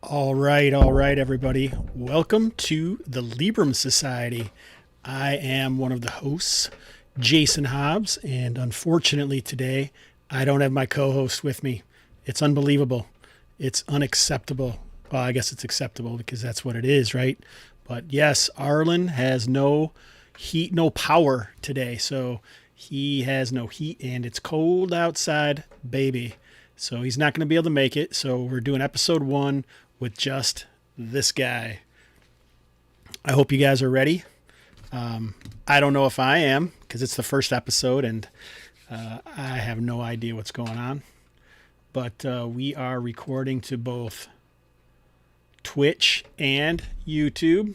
All right, everybody. Welcome to the Libram Society. I am one of the hosts, Jason Hobbs, and unfortunately today I don't have my co-host with me. It's unbelievable. It's unacceptable. Well, I guess it's acceptable because that's what it is, right? But yes, Arlen has no heat, no power today, so he has no heat, and it's cold outside, baby. So he's not going to be able to make it. So we're doing episode 1 with just this guy. I hope you guys are ready. I don't know if I am because it's the first episode and I have no idea what's going on. But we are recording to both Twitch and YouTube.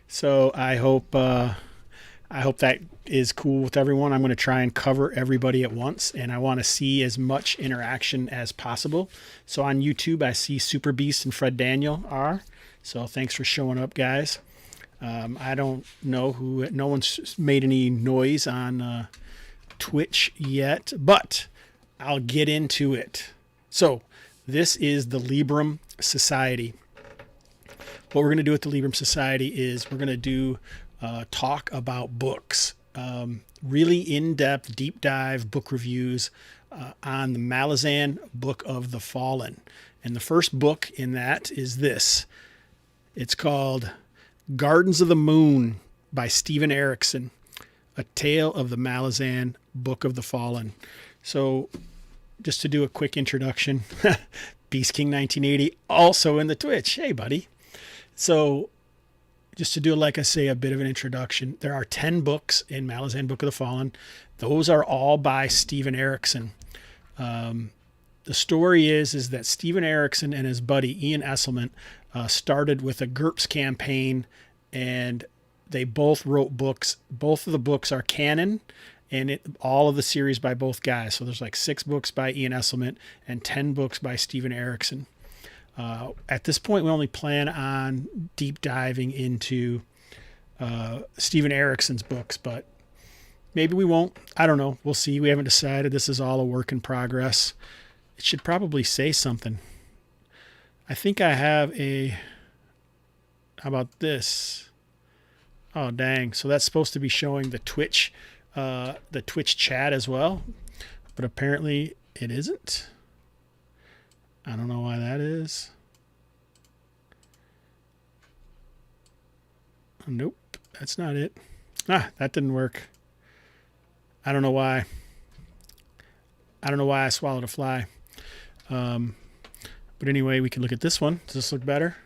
So I hope that is cool with everyone. I'm going to try and cover everybody at once, and I want to see as much interaction as possible. So on YouTube, I see Super Beast and Fred Daniel are. So thanks for showing up, guys. I don't know who. No one's made any noise on Twitch yet, but I'll get into it. So this is the Libram Society. What we're going to do at the Libram Society is we're going to do talk about books, really in-depth, deep dive book reviews on the Malazan Book of the Fallen. And the first book in that is this. It's called Gardens of the Moon by Steven Erikson, a tale of the Malazan Book of the Fallen. So just to do a quick introduction, Beast King 1980, also in the Twitch. Hey, buddy. So just to do, like I say, a bit of an introduction, there are 10 books in Malazan Book of the Fallen. Those are all by Steven Erikson. The story is that Steven Erikson and his buddy Ian Esselman started with a GURPS campaign, and they both wrote books. Both of the books are canon, and all of the series by both guys. So there's like 6 books by Ian Esselman and 10 books by Steven Erikson. At this point, we only plan on deep diving into Steven Erikson's books, but maybe we won't. I don't know. We'll see. We haven't decided. This is all a work in progress. It should probably say something. I think I have a... How about this? Oh, dang. So that's supposed to be showing the Twitch chat as well, but apparently it isn't. I don't know why that is. Nope, that's not it. That didn't work. I don't know why. I don't know why I swallowed a fly. But anyway, we can look at this one. Does this look better?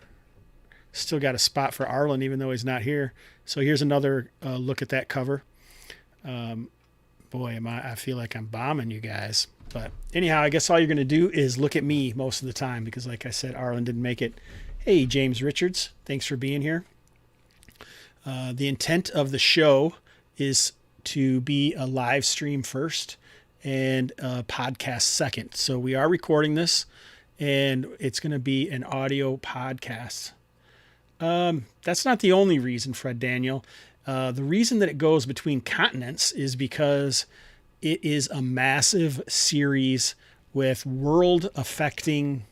Still got a spot for Arlen, even though he's not here. So here's another look at that cover. Boy, I feel like I'm bombing you guys. But anyhow, I guess all you're going to do is look at me most of the time because, like I said, Arlen didn't make it. Hey, James Richards, thanks for being here. The intent of the show is to be a live stream first and a podcast second. So we are recording this, and it's going to be an audio podcast. That's not the only reason, Fred Daniel. The reason that it goes between continents is because it is a massive series with world-affecting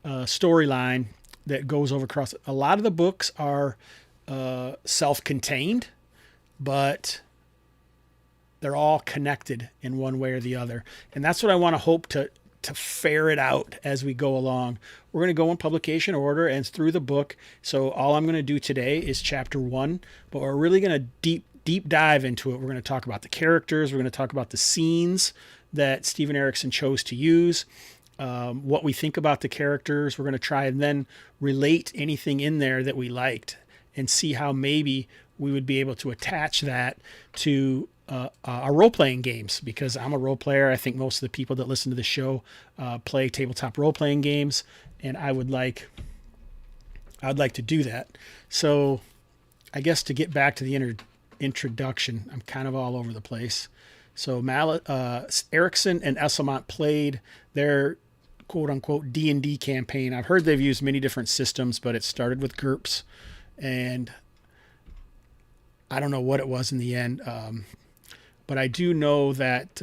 storyline that goes over across. A lot of the books are self-contained, but they're all connected in one way or the other. And that's what I want to hope to ferret out as we go along. We're going to go in publication order and through the book. So all I'm going to do today is chapter 1, but we're really going to deep dive into it. We're going to talk about the characters. We're going to talk about the scenes that Steven Erikson chose to use, what we think about the characters. We're going to try and then relate anything in there that we liked and see how maybe we would be able to attach that to our role-playing games, because I'm a role player. I think most of the people that listen to the show play tabletop role-playing games, and I would like to do that. So I guess to get back to the introduction, I'm kind of all over the place. So Erikson and Esselmont played their quote-unquote D&D campaign. I've heard they've used many different systems, but it started with GURPS, and I don't know what it was in the end. But I do know that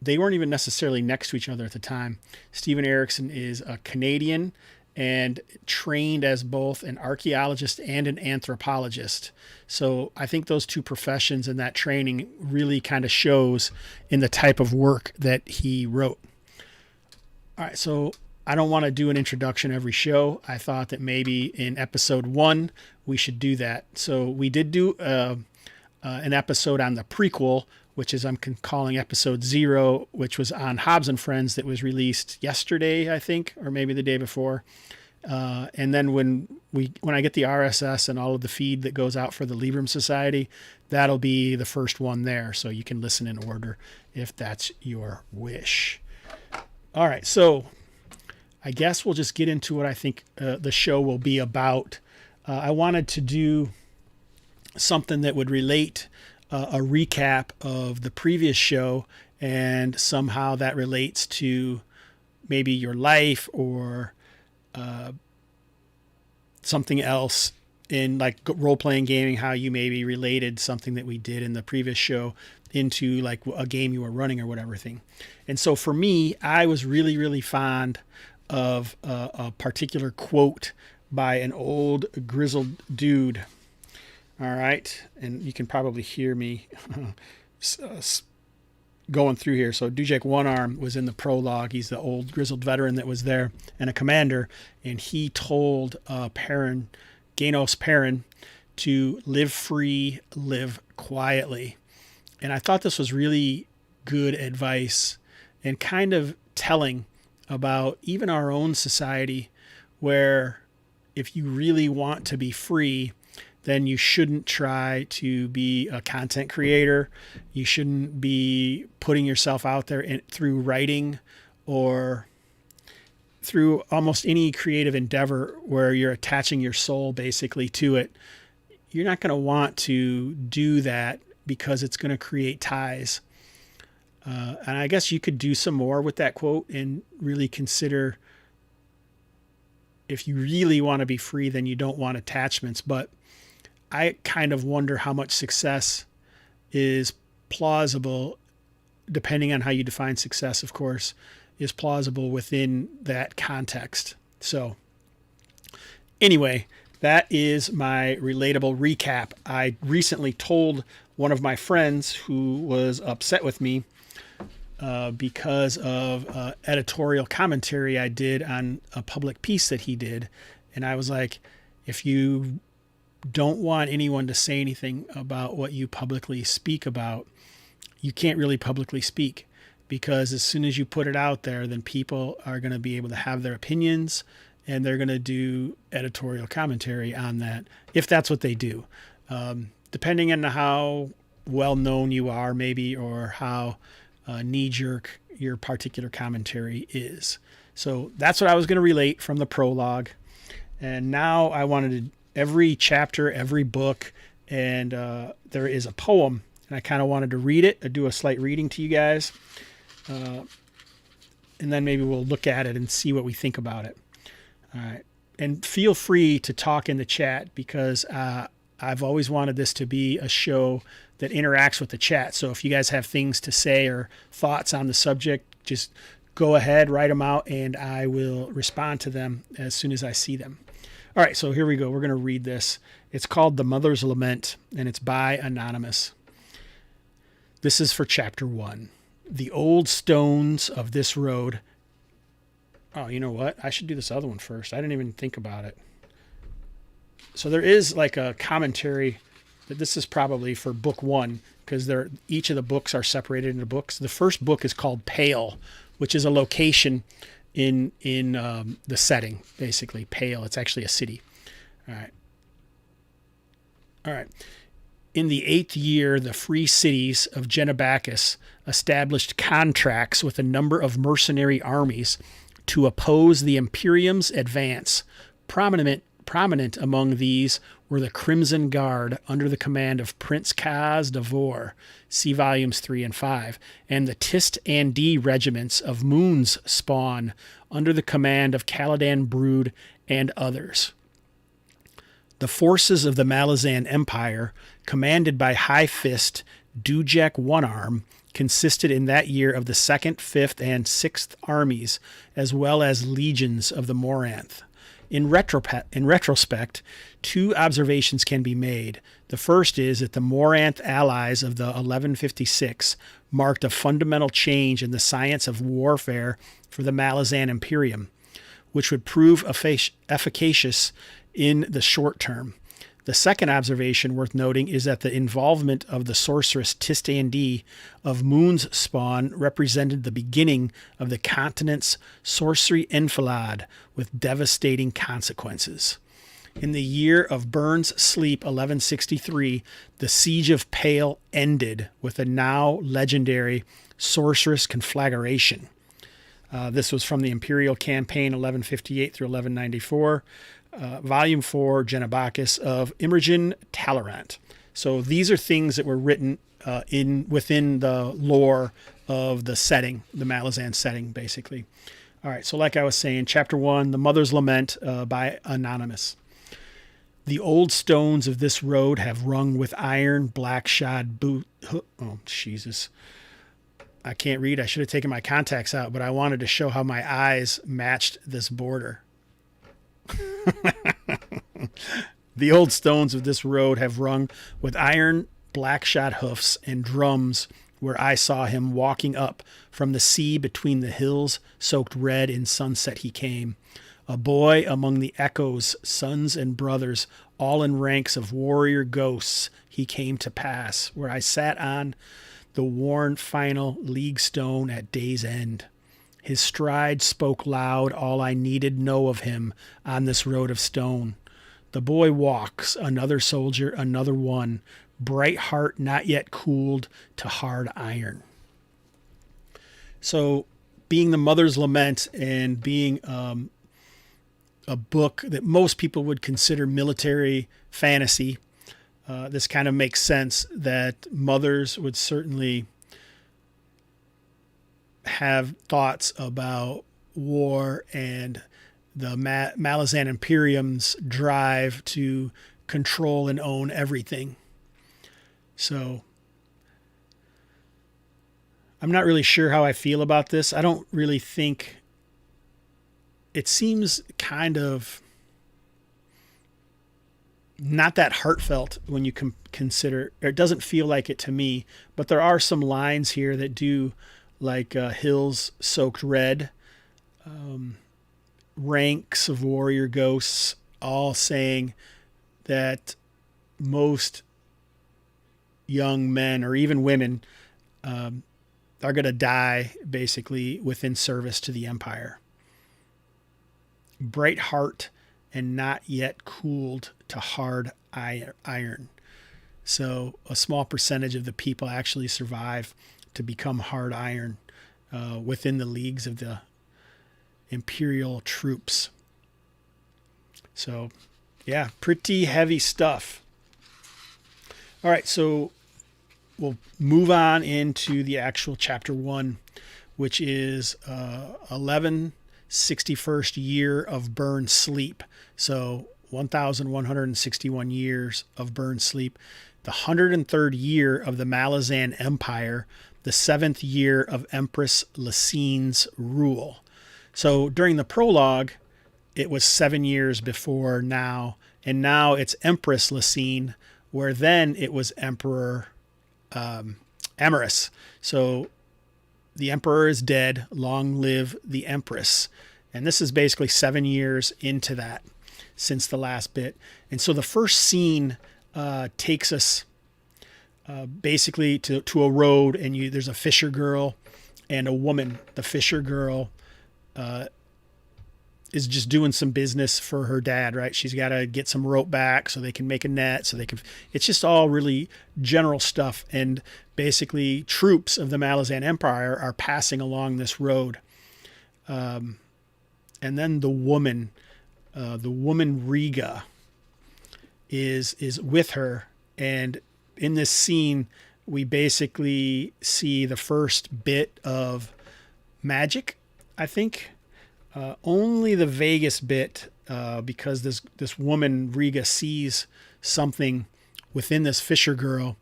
they weren't even necessarily next to each other at the time. Steven Erikson is a Canadian, and trained as both an archaeologist and an anthropologist. So I think those two professions and that training really kind of shows in the type of work that he wrote. All right, so I don't want to do an introduction every show. I thought that maybe in episode 1 we should do that. So we did do an episode on the prequel, which is I'm calling episode 0, which was on Hobbs and Friends, that was released yesterday, I think, or maybe the day before. And then when I get the RSS and all of the feed that goes out for the Libram Society, that'll be the first one there. So you can listen in order if that's your wish. All right. So I guess we'll just get into what I think the show will be about. I wanted to do something that would relate a recap of the previous show, and somehow that relates to maybe your life or something else in like role-playing gaming, how you maybe related something that we did in the previous show into like a game you were running or whatever thing. And so for me, I was really, really fond of a particular quote by an old grizzled dude. All right. And you can probably hear me going through here. So Dujek One Arm was in the prologue. He's the old grizzled veteran that was there and a commander. And he told Ganos Perrin to live free, live quietly. And I thought this was really good advice and kind of telling about even our own society, where if you really want to be free, then you shouldn't try to be a content creator. You shouldn't be putting yourself out there through writing or through almost any creative endeavor where you're attaching your soul basically to it. You're not going to want to do that because it's going to create ties. And I guess you could do some more with that quote and really consider, if you really want to be free, then you don't want attachments. But I kind of wonder how much success is plausible, depending on how you define success, of course, is plausible within that context. So anyway, that is my relatable recap. I recently told one of my friends who was upset with me because of editorial commentary I did on a public piece that he did. And I was like, if you don't want anyone to say anything about what you publicly speak about, you can't really publicly speak, because as soon as you put it out there, then people are going to be able to have their opinions and they're going to do editorial commentary on that, if that's what they do. Depending on how well known you are, maybe, or how knee-jerk your particular commentary is. So that's what I was going to relate from the prologue. And now I wanted to, every chapter, every book, and there is a poem, and I kind of wanted to read it. I do a slight reading to you guys, and then maybe we'll look at it and see what we think about it. All right. And feel free to talk in the chat, because I've always wanted this to be a show that interacts with the chat. So if you guys have things to say or thoughts on the subject, just go ahead, write them out, and I will respond to them as soon as I see them. All right, so here we go. We're going to read this. It's called The Mother's Lament, and it's by Anonymous. This is for chapter 1. The old stones of this road. Oh, you know what? I should do this other one first. I didn't even think about it. So there is like a commentary that this is probably for book 1, because each of the books are separated into books. The first book is called Pale, which is a location in the setting, basically. Pale. It's actually a city. All right. In the 8th year, the free cities of Genebacus established contracts with a number of mercenary armies to oppose the Imperium's advance. Prominent among these were the Crimson Guard under the command of Prince Kaz Davor, see volumes 3 and 5, and the Tist and D regiments of Moon's spawn under the command of Caladan Brood and others. The forces of the Malazan Empire, commanded by High Fist Dujek One Arm, consisted in that year of the 2nd, 5th, and 6th armies, as well as legions of the Moranth. In retrospect, two observations can be made. The first is that the Moranth allies of the 1156 marked a fundamental change in the science of warfare for the Malazan Imperium, which would prove efficacious in the short term. The second observation worth noting is that the involvement of the sorceress Tistandi of Moon's Spawn represented the beginning of the continent's sorcery enfilade with devastating consequences. In the year of Byrne's sleep, 1163, the Siege of Pale ended with a now legendary sorceress conflagration. This was from the Imperial Campaign 1158 through 1194. Volume 4, Genebacus of Imogen Talleyrand. So these are things that were written within the lore of the setting, the Malazan setting, basically. All right, so like I was saying, Chapter 1, The Mother's Lament by Anonymous. The old stones of this road have rung with iron, black-shod boot... Oh, Jesus. I can't read. I should have taken my contacts out, but I wanted to show how my eyes matched this border. The old stones of this road have rung with iron, black-shod hoofs and drums where I saw him walking up from the sea between the hills, soaked red in sunset he came. A boy among the echoes, sons and brothers, all in ranks of warrior ghosts, he came to pass, where I sat on the worn final league stone at day's end. His stride spoke loud all I needed know of him on this road of stone. The boy walks, another soldier, another one, bright heart not yet cooled to hard iron. So being the Mother's Lament and being a book that most people would consider military fantasy, this kind of makes sense that mothers would certainly have thoughts about war and the Malazan Imperium's drive to control and own everything. So I'm not really sure how I feel about this. I don't really think... It seems kind of not that heartfelt when you consider... Or it doesn't feel like it to me, but there are some lines here that do, like hills soaked red, ranks of warrior ghosts, all saying that most young men or even women are going to die basically within service to the Empire. Bright heart and not yet cooled to hard iron. So a small percentage of the people actually survive to become hard iron within the leagues of the Imperial troops. So, yeah, pretty heavy stuff. All right, so we'll move on into the actual Chapter 1, which is 1161st year of Byrne's sleep. So 1,161 years of Byrne's sleep. The 103rd year of the Malazan Empire, the 7th year of Empress Lasine's rule. So during the prologue, it was 7 years before now, and now it's Empress Lasine, where then it was Emperor Emrys. So the Emperor is dead, long live the Empress. And this is basically 7 years into that since the last bit. And so the first scene takes us basically to a road, and there's a fisher girl and a woman. The fisher girl is just doing some business for her dad, right? She's got to get some rope back so they can make a net, so they can... It's just all really general stuff. And basically troops of the Malazan Empire are passing along this road. And then the woman Riga is with her, and in this scene we basically see the first bit of magic, I think. Only the vaguest bit, because this woman Riga sees something within this fisher girl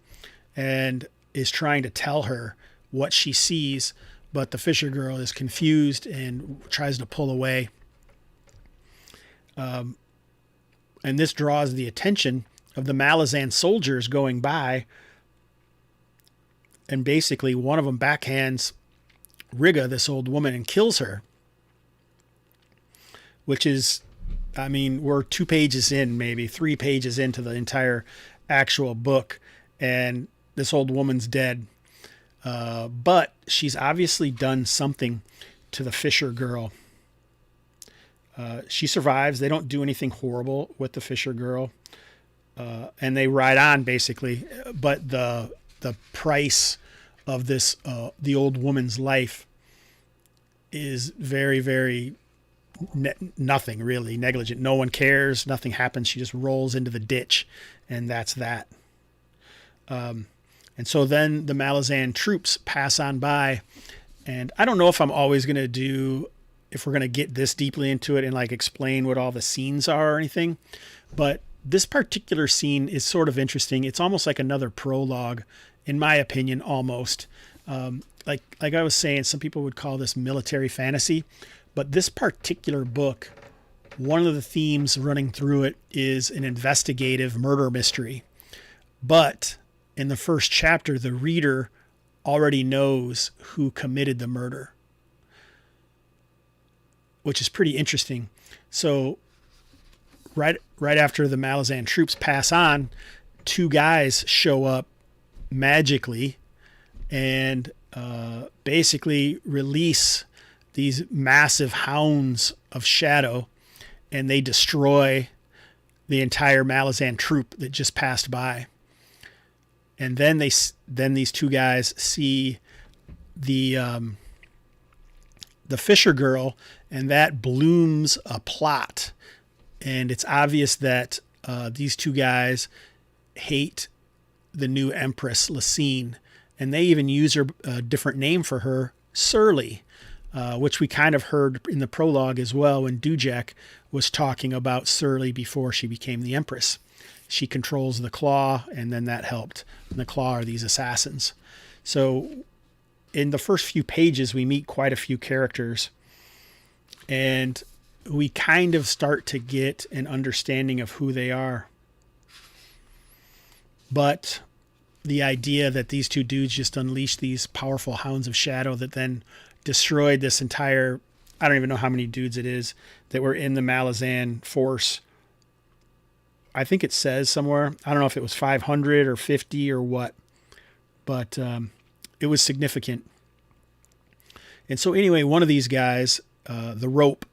and is trying to tell her what she sees, but the fisher girl is confused and tries to pull away. And this draws the attention of the Malazan soldiers going by. And basically one of them backhands Rigga, this old woman, and kills her. Which is, I mean, we're 2 pages in, maybe 3 pages into the entire actual book, and this old woman's dead. But she's obviously done something to the Fisher girl. She survives. They don't do anything horrible with the Fisher girl. And they ride on, basically. But the price of this, the old woman's life is very, very nothing, really negligent. No one cares. Nothing happens. She just rolls into the ditch, and that's that. And so then the Malazan troops pass on by, and I don't know if I'm always going to do, if we're going to get this deeply into it and like explain what all the scenes are or anything, but this particular scene is sort of interesting. It's almost like another prologue, in my opinion, almost. Like I was saying, some people would call this military fantasy, but this particular book, one of the themes running through it is an investigative murder mystery. But in the first chapter, the reader already knows who committed the murder, which is pretty interesting. So right after the Malazan troops pass on, 2 guys show up magically and basically release these massive hounds of shadow, and they destroy the entire Malazan troop that just passed by. And then these 2 guys see the Fisher girl, and that blooms a plot. And it's obvious that these 2 guys hate the new Empress Lacine, and they even use a different name for her, Surly, which we kind of heard in the prologue as well when Dujek was talking about Surly before she became the Empress. She controls the Claw, and then that helped. And the Claw are these assassins. So in the first few pages, we meet quite a few characters, and we kind of start to get an understanding of who they are. But the idea that these 2 dudes just unleashed these powerful hounds of shadow that then destroyed this entire, I don't even know how many dudes it is that were in the Malazan force. I think it says somewhere, I don't know if it was 500 or 50 or what, but it was significant. And so anyway, one of these guys, the Rope,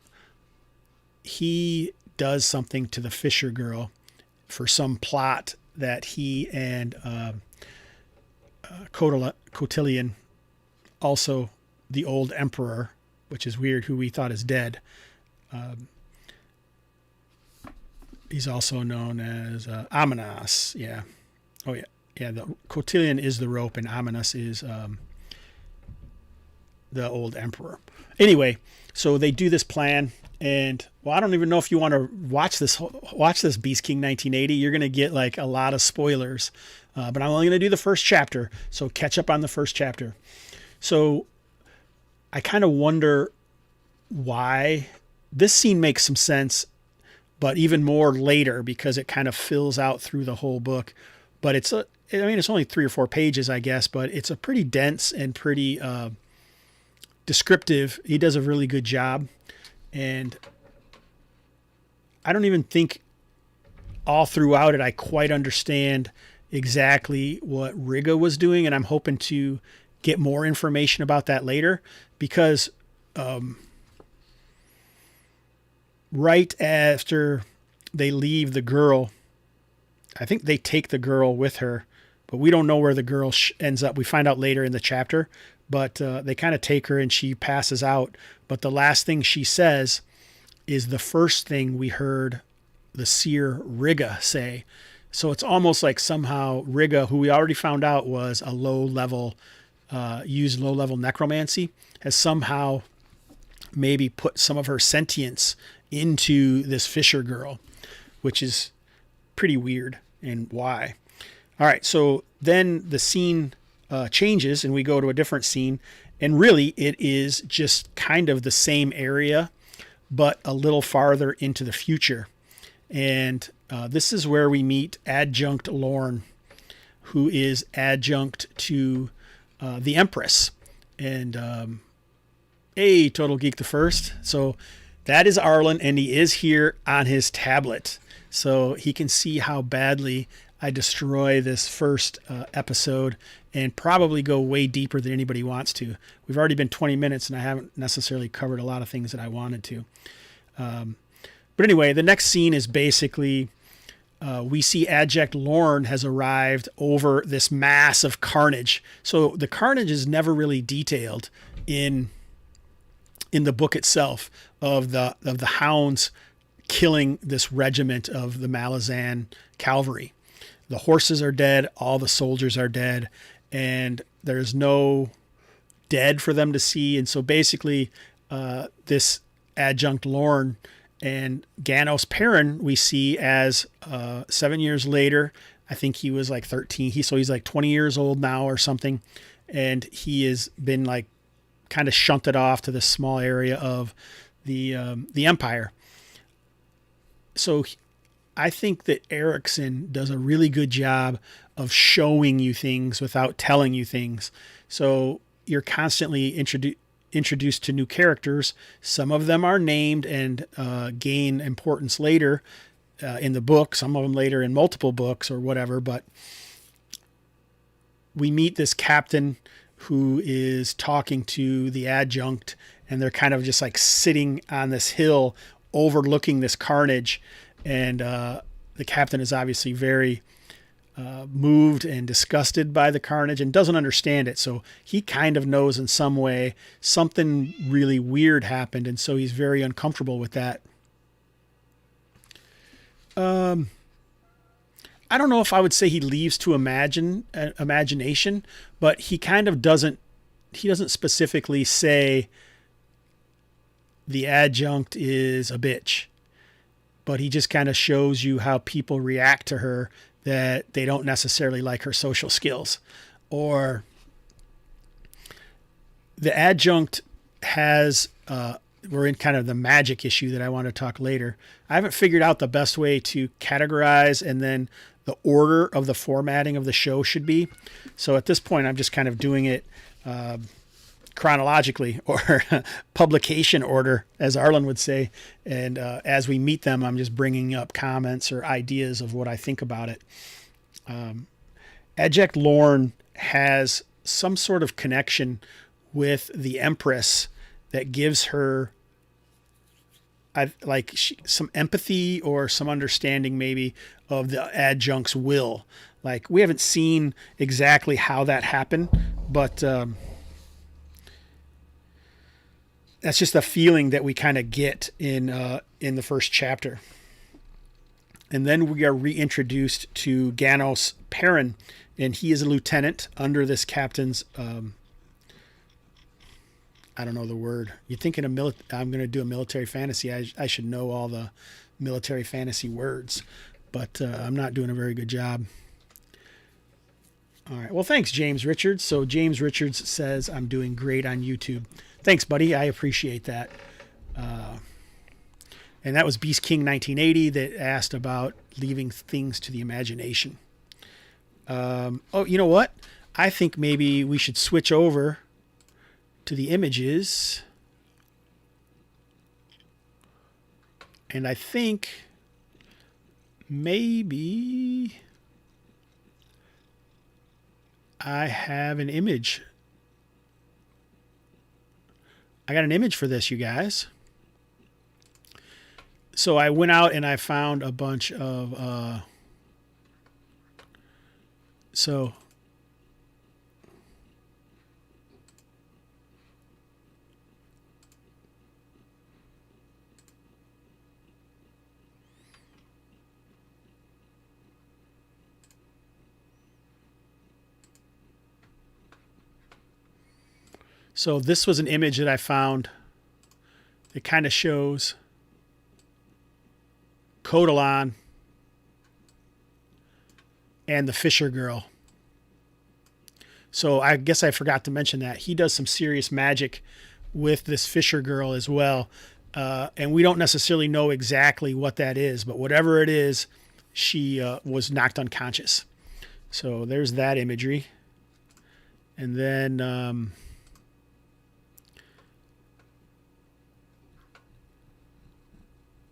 he does something to the Fisher girl for some plot that he and Cotillion, also the old emperor, which is weird, who we thought is dead. He's also known as Amenas. Yeah. Oh, yeah. Yeah, the Cotillion is the Rope, and Amenas is the old emperor. Anyway, so they do this plan, and well, I don't even know if you want to watch this Beast King 1980. You're going to get like a lot of spoilers, but I'm only going to do the first chapter, so catch up on the first chapter. So I kind of wonder why this scene makes some sense, but even more later, because it kind of fills out through the whole book. But it's only 3 or 4 pages, I guess, but it's a pretty dense and pretty descriptive. He does a really good job. And I don't even think all throughout it I quite understand exactly what Rigga was doing, and I'm hoping to get more information about that later, because right after they leave the girl, I think they take the girl with her, but we don't know where the girl ends up. We find out later in the chapter, but they kind of take her and she passes out. But the last thing she says is the first thing we heard the seer Rigga say. So it's almost like somehow Rigga, who we already found out was a used low-level necromancy, has somehow maybe put some of her sentience into this Fisher girl, which is pretty weird. And why? All right, so then the scene changes and we go to a different scene, and really it is just kind of the same area, but a little farther into the future. And this is where we meet Adjunct Lorne, who is adjunct to the Empress. And hey, Total Geek the First. So that is Arlen, and he is here on his tablet. So he can see how badly I destroy this first episode and probably go way deeper than anybody wants to. We've already been 20 minutes, and I haven't necessarily covered a lot of things that I wanted to. But anyway, the next scene is basically we see Adjunct Lorne has arrived over this mass of carnage. So the carnage is never really detailed in the book itself of the hounds killing this regiment of the Malazan cavalry. The horses are dead, all the soldiers are dead, and there's no dead for them to see. And so basically this Adjunct Lorne and Ganos Perrin we see as 7 years later. I think he was like 13. He's like 20 years old now or something. And he has been like kind of shunted off to this small area of the Empire. So I think that Erickson does a really good job of showing you things without telling you things. So you're constantly introduced to new characters. Some of them are named and gain importance later in the book, some of them later in multiple books or whatever. But we meet this captain who is talking to the adjunct, and they're kind of just like sitting on this hill overlooking this carnage. And the captain is obviously very moved and disgusted by the carnage and doesn't understand it. So he kind of knows in some way something really weird happened, and so he's very uncomfortable with that. I don't know if I would say he leaves to imagination, but he kind of doesn't specifically say the adjunct is a bitch, but he just kind of shows you how people react to her, that they don't necessarily like her social skills. Or the adjunct has, we're in kind of the magic issue that I want to talk later. I haven't figured out the best way to categorize and then the order of the formatting of the show should be. So at this point, I'm just kind of doing it chronologically, or publication order, as Arlen would say. And as we meet them, I'm just bringing up comments or ideas of what I think about it. Adjunct Lorne has some sort of connection with the Empress that gives her some empathy or some understanding maybe of the adjunct's will. Like, we haven't seen exactly how that happened, but that's just a feeling that we kind of get in the first chapter. And then we are reintroduced to Ganos Perrin, and he is a lieutenant under this captain's, I don't know the word. You're thinking of I'm going to do a military fantasy. I should know all the military fantasy words, but I'm not doing a very good job. All right. Well, thanks, James Richards. So James Richards says I'm doing great on YouTube. Thanks, buddy. I appreciate that. And that was Beast King 1980 that asked about leaving things to the imagination. Oh, you know what? I think maybe we should switch over to the images. And I think maybe I have an image. I got an image for this, you guys. So I went out and I found a bunch of so this was an image that I found that kind of shows Codalon and the Fisher Girl. So I guess I forgot to mention that he does some serious magic with this Fisher Girl as well. And we don't necessarily know exactly what that is, but whatever it is, she was knocked unconscious. So there's that imagery. And then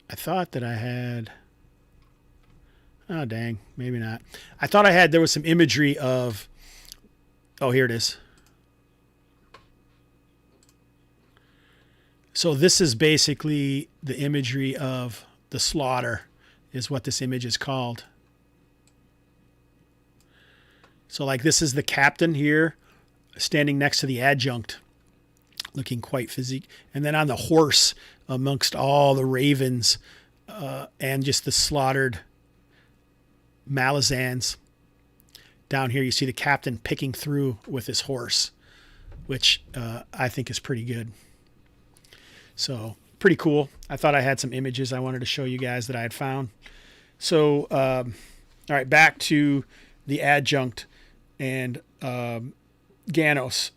I thought that I had, oh dang, maybe not. I thought there was some imagery of, oh, here it is. So this is basically the imagery of the slaughter, is what this image is called. So like this is the captain here standing next to the adjunct, looking quite physique. And then on the horse amongst all the ravens and just the slaughtered Malazans. Down here you see the captain picking through with his horse, which I think is pretty good. So pretty cool. I thought I had some images I wanted to show you guys that I had found. So, all right, back to the adjunct and Ganos.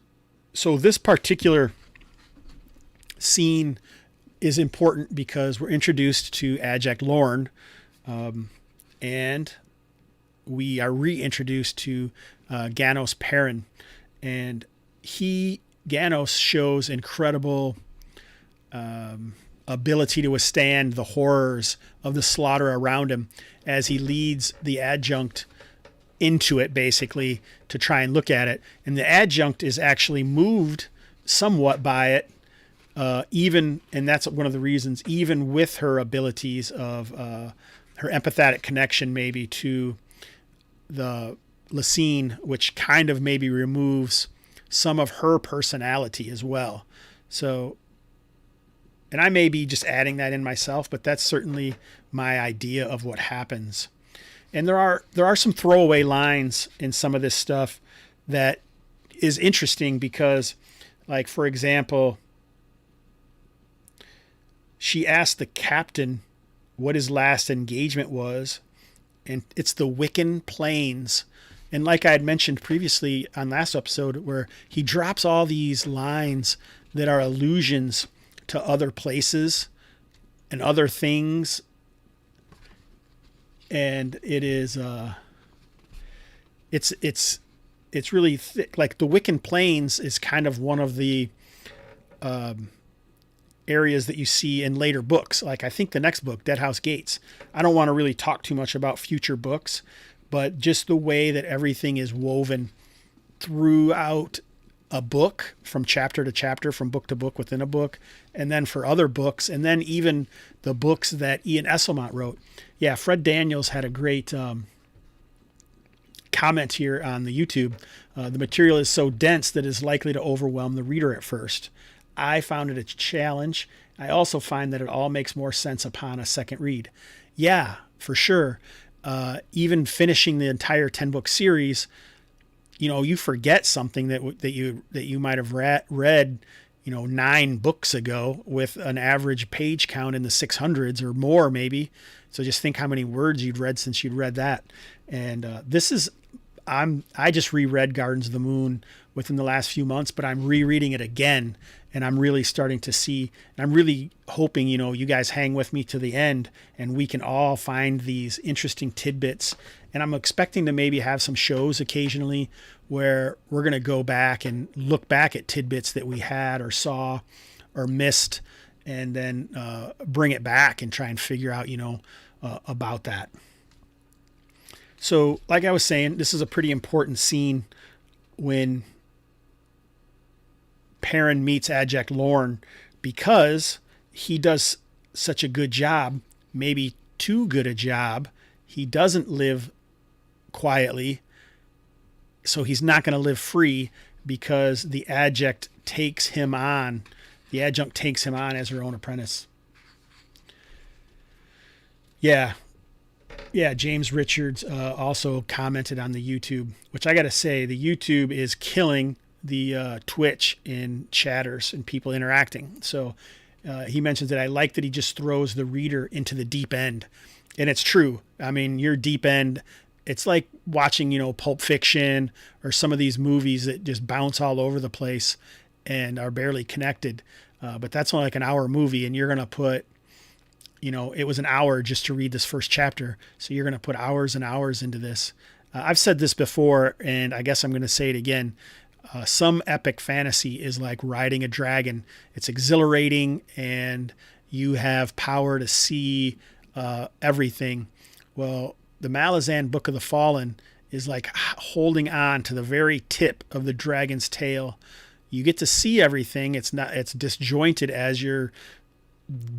So this particular scene is important because we're introduced to Adjunct Lorne, and we are reintroduced to Ganos Perrin. And Ganos shows incredible ability to withstand the horrors of the slaughter around him as he leads the adjunct into it, basically, to try and look at it. And the adjunct is actually moved somewhat by it, and that's one of the reasons, even with her abilities of her empathetic connection maybe to the Lysine, which kind of maybe removes some of her personality as well. So, and I may be just adding that in myself, but that's certainly my idea of what happens. And there are some throwaway lines in some of this stuff that is interesting because, like, for example, she asked the captain what his last engagement was, and it's the Wiccan Plains. And like I had mentioned previously on last episode, where he drops all these lines that are allusions to other places and other things. And it is, it's really thick. Like the Wiccan Plains is kind of one of the areas that you see in later books. Like I think the next book, Dead House Gates. I don't want to really talk too much about future books, but just the way that everything is woven throughout a book, from chapter to chapter, from book to book within a book, and then for other books, and then even the books that Ian Esselmont wrote. Yeah, Fred Daniels had a great comment here on the YouTube. The material is so dense that it is likely to overwhelm the reader at first. I found it a challenge. I also find that it all makes more sense upon a second read. Yeah, for sure. Even finishing the entire 10-book series, you forget something that you might have read, 9 books ago with an average page count in the 600s or more, maybe. So just think how many words you'd read since you'd read that. And I just reread Gardens of the Moon within the last few months, but I'm rereading it again, and I'm really starting to see, and I'm really hoping, you guys hang with me to the end and we can all find these interesting tidbits. And I'm expecting to maybe have some shows occasionally where we're going to go back and look back at tidbits that we had or saw or missed, and then bring it back and try and figure out, about that. So like I was saying, this is a pretty important scene when Perrin meets Adjunct Lorne, because he does such a good job, maybe too good a job. He doesn't live quietly, so he's not going to live free, because the adjunct takes him on. The adjunct takes him on as her own apprentice. Yeah, James Richards also commented on the YouTube, which I got to say, the YouTube is killing the Twitch in chatters and people interacting. So he mentions that I like that he just throws the reader into the deep end. And it's true. I mean, your deep end, it's like watching, Pulp Fiction or some of these movies that just bounce all over the place and are barely connected. but that's only like an hour movie, and you're going to put, it was an hour just to read this first chapter. So you're going to put hours and hours into this. I've said this before, and I guess I'm going to say it again. Some epic fantasy is like riding a dragon. It's exhilarating, and you have power to see everything. Well, the Malazan Book of the Fallen is like holding on to the very tip of the dragon's tail. You get to see everything. It's disjointed as you're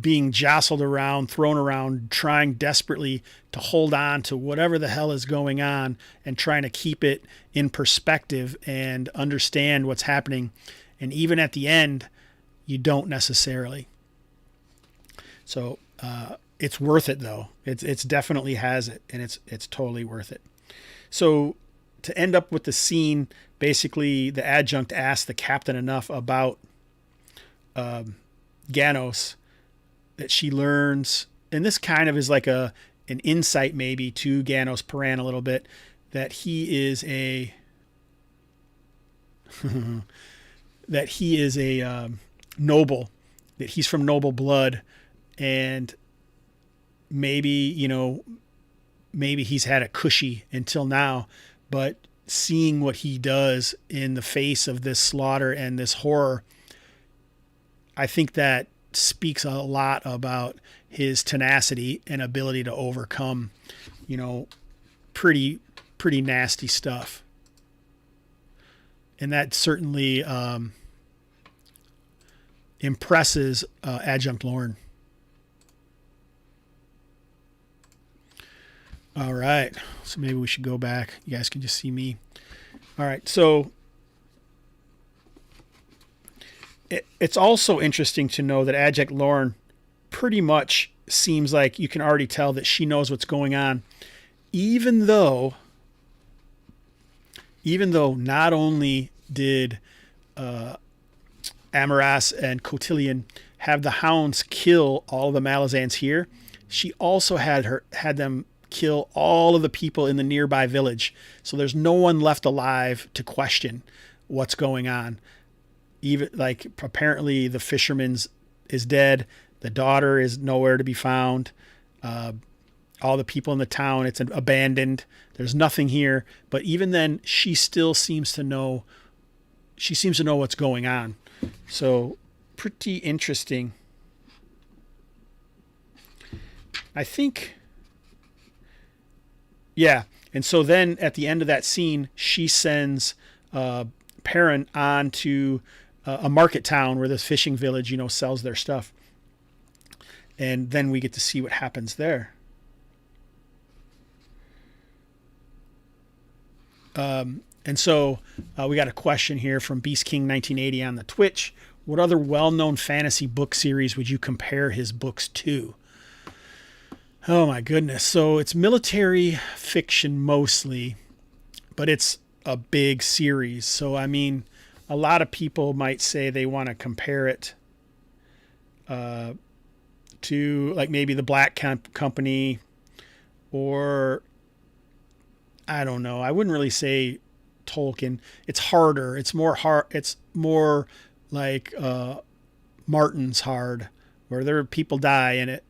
being jostled around, thrown around, trying desperately to hold on to whatever the hell is going on and trying to keep it in perspective and understand what's happening. And even at the end, you don't necessarily. So it's worth it, though. It's definitely has it, and it's totally worth it. So to end up with the scene, basically the adjunct asked the captain enough about Ganos that she learns, and this kind of is like an insight maybe to Ganos Paran a little bit, that he is a noble, that he's from noble blood, and maybe he's had it cushy until now, but seeing what he does in the face of this slaughter and this horror, I think that speaks a lot about his tenacity and ability to overcome, pretty nasty stuff. And that certainly impresses Adjunct Lorne. All right, so maybe we should go back. You guys can just see me. All right, so it's also interesting to know that Adjunct Lorne pretty much seems like you can already tell that she knows what's going on, even though not only did Amaras and Cotillion have the hounds kill all the Malazans here, she also had them kill all of the people in the nearby village. So there's no one left alive to question what's going on. Even like apparently the fisherman's is dead. The daughter is nowhere to be found. All the people in the town, it's abandoned. There's nothing here. But even then, she still seems to know. She seems to know what's going on. So pretty interesting. I think. Yeah. And so then at the end of that scene, she sends Perrin on to a market town where this fishing village, sells their stuff. And then we get to see what happens there. And so we got a question here from Beast King 1980 on the Twitch. What other well-known fantasy book series would you compare his books to? Oh my goodness. So it's military fiction mostly, but it's a big series. So, I mean, a lot of people might say they want to compare it to like maybe the Black Company, or I don't know. I wouldn't really say Tolkien. It's harder. It's more hard. It's more like Martin's Hard, where people die in it.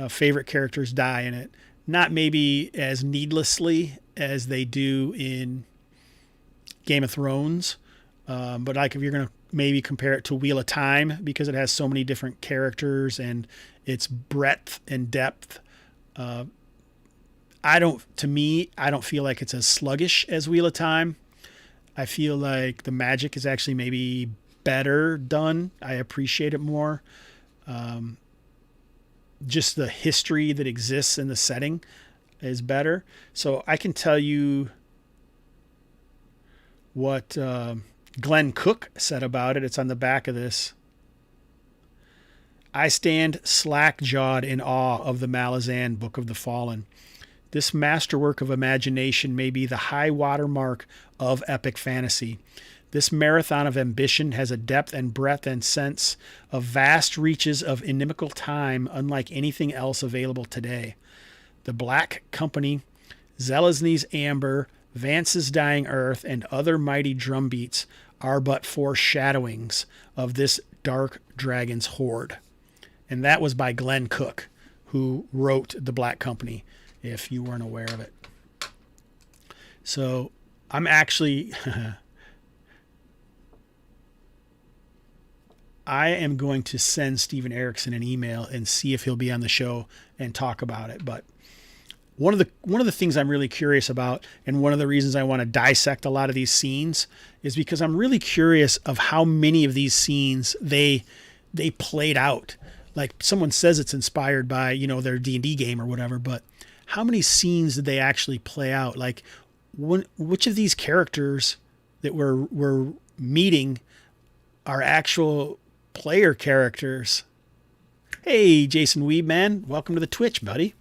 Favorite characters die in it. Not maybe as needlessly as they do in Game of Thrones. But like if you're going to maybe compare it to Wheel of Time, because it has so many different characters and its breadth and depth. I don't feel like it's as sluggish as Wheel of Time. I feel like the magic is actually maybe better done. I appreciate it more. Just the history that exists in the setting is better. So I can tell you what Glenn Cook said about it. It's on the back of this. I stand slack-jawed in awe of the Malazan Book of the Fallen. This masterwork of imagination may be the high watermark of epic fantasy. This marathon of ambition has a depth and breadth and sense of vast reaches of inimical time unlike anything else available today. The Black Company, Zelazny's Amber, Vance's Dying Earth, and other mighty drumbeats are but foreshadowings of this Dark Dragon's Hoard. And that was by Glenn Cook, who wrote The Black Company, if you weren't aware of it. So I'm actually... I am going to send Steven Erickson an email and see if he'll be on the show and talk about it. But one of the things I'm really curious about, and one of the reasons I want to dissect a lot of these scenes, is because I'm really curious of how many of these scenes they played out. Like someone says it's inspired by, their D&D game or whatever, but how many scenes did they actually play out? Like which of these characters that we're meeting are actual player characters? Hey, Jason Weeb, man. Welcome to the Twitch, buddy.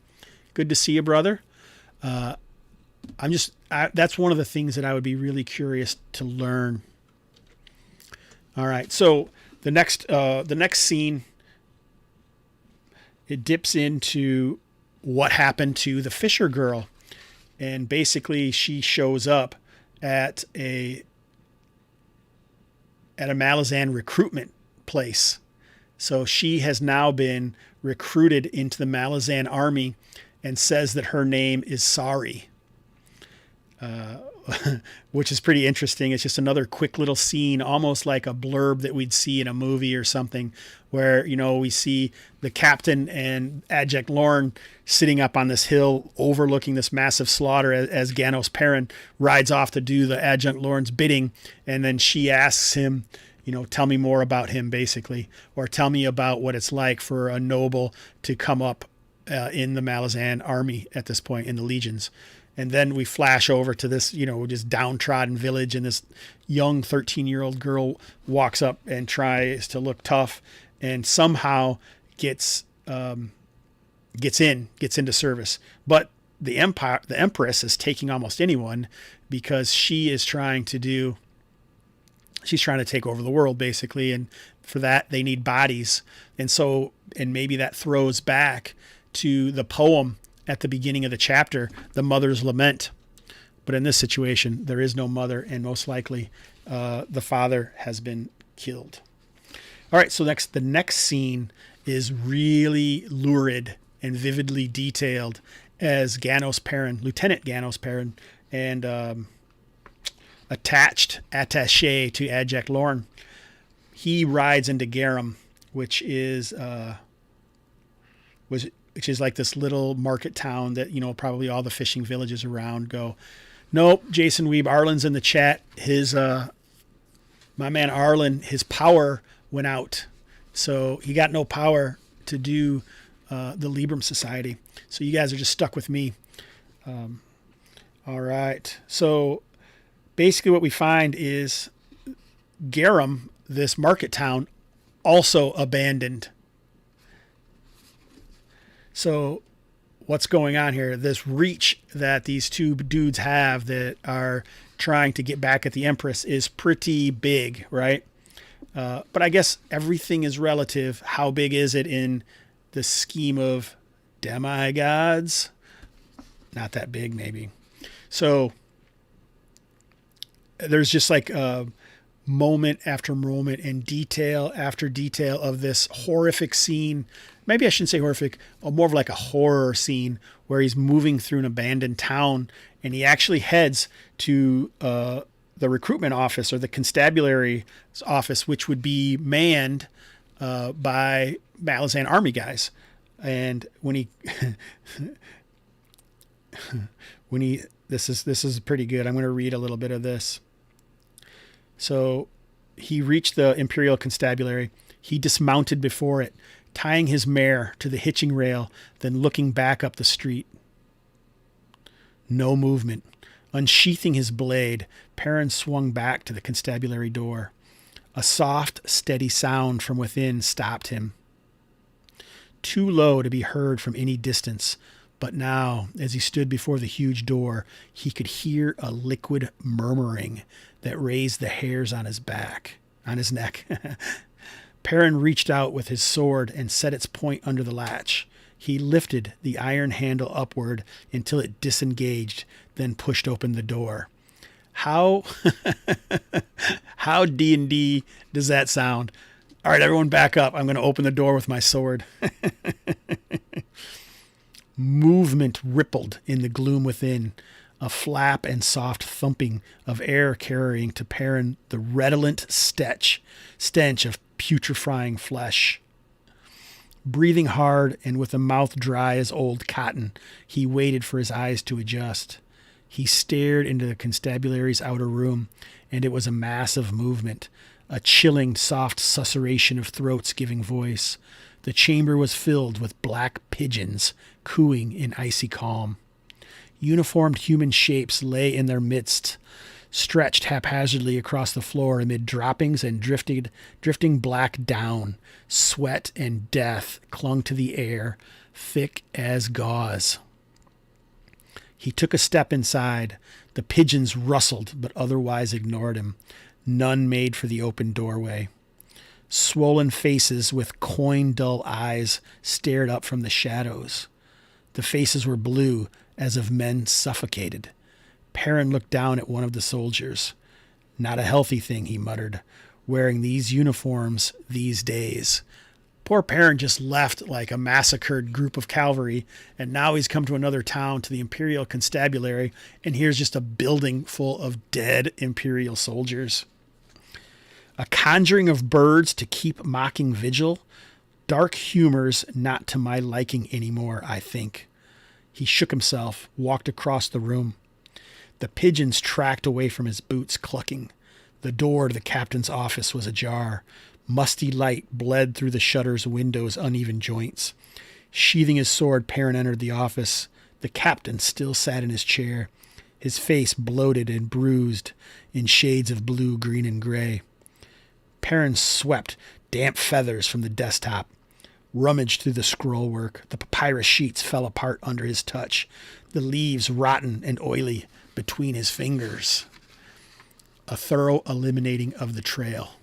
Good to see you, brother. That's one of the things that I would be really curious to learn. All right. So the next scene, it dips into what happened to the Fisher girl. And basically she shows up at a Malazan recruitment place. So she has now been recruited into the Malazan army and says that her name is Sari, which is pretty interesting. It's just another quick little scene, almost like a blurb that we'd see in a movie or something, where, we see the captain and Adject Lorne sitting up on this hill overlooking this massive slaughter as Ganos Perrin rides off to do the Adjunct Lorne's bidding. And then she asks him, tell me more about him, basically, or tell me about what it's like for a noble to come up in the Malazan army at this point, in the legions. And then we flash over to this, just downtrodden village, and this young 13-year-old girl walks up and tries to look tough, and somehow gets into service. But the Empress is taking almost anyone, because she's trying to take over the world, basically, and for that they need bodies. And maybe that throws back to the poem at the beginning of the chapter, The Mother's Lament. But in this situation, there is no mother, and most likely the father has been killed. All right, so the next scene is really lurid and vividly detailed as Lieutenant Ganos Perrin, and attaché to Adject Lorne, he rides into Garum, which is like this little market town that, probably all the fishing villages around go. Nope, Jason Weeb, Arlen's in the chat. His my man Arlen, his power went out, so he got no power to do the Libram Society. So you guys are just stuck with me. All right, so basically what we find is Garum, this market town, also abandoned. So what's going on here? This reach that these two dudes have that are trying to get back at the Empress is pretty big, right? But I guess everything is relative. How big is it in the scheme of demigods? Not that big, maybe. So there's just like moment after moment and detail after detail of this horrific scene. Maybe I shouldn't say horrific, or more of like a horror scene where he's moving through an abandoned town, and he actually heads to the recruitment office, or the constabulary office, which would be manned by Malazan army guys. And this is pretty good. I'm going to read a little bit of this. So he reached the Imperial Constabulary. He dismounted before it, tying his mare to the hitching rail, then looking back up the street. No movement. Unsheathing his blade, Perrin swung back to the constabulary door. A soft, steady sound from within stopped him. Too low to be heard from any distance, but now, as he stood before the huge door, he could hear a liquid murmuring that raised the hairs on his neck. Perrin reached out with his sword and set its point under the latch. He lifted the iron handle upward until it disengaged, then pushed open the door. How D&D does that sound? All right, everyone back up. I'm going to open the door with my sword. Movement rippled in the gloom within, a flap and soft thumping of air carrying to Perrin the redolent stench of putrefying flesh. Breathing hard and with a mouth dry as old cotton, he waited for his eyes to adjust. He stared into the constabulary's outer room, and it was a massive movement, a chilling, soft susurration of throats giving voice. The chamber was filled with black pigeons, cooing in icy calm. Uniformed human shapes lay in their midst, stretched haphazardly across the floor amid droppings and drifting black down. Sweat and death clung to the air, thick as gauze. He took a step inside. The pigeons rustled, but otherwise ignored him. None made for the open doorway. Swollen faces with coin-dull eyes stared up from the shadows. The faces were blue, as of men suffocated. Perrin looked down at one of the soldiers. Not a healthy thing, he muttered, wearing these uniforms these days. Poor Perrin just left like a massacred group of cavalry, and now he's come to another town, to the Imperial Constabulary, and here's just a building full of dead Imperial soldiers. A conjuring of birds to keep mocking vigil. Dark humors not to my liking anymore, I think. He shook himself, walked across the room. The pigeons tracked away from his boots, clucking. The door to the captain's office was ajar. Musty light bled through the shutter's window's uneven joints. Sheathing his sword, Perrin entered the office. The captain still sat in his chair, his face bloated and bruised in shades of blue, green, and gray. Perrin swept damp feathers from the desktop, rummaged through the scrollwork. The papyrus sheets fell apart under his touch, the leaves rotten and oily between his fingers. A thorough eliminating of the trail.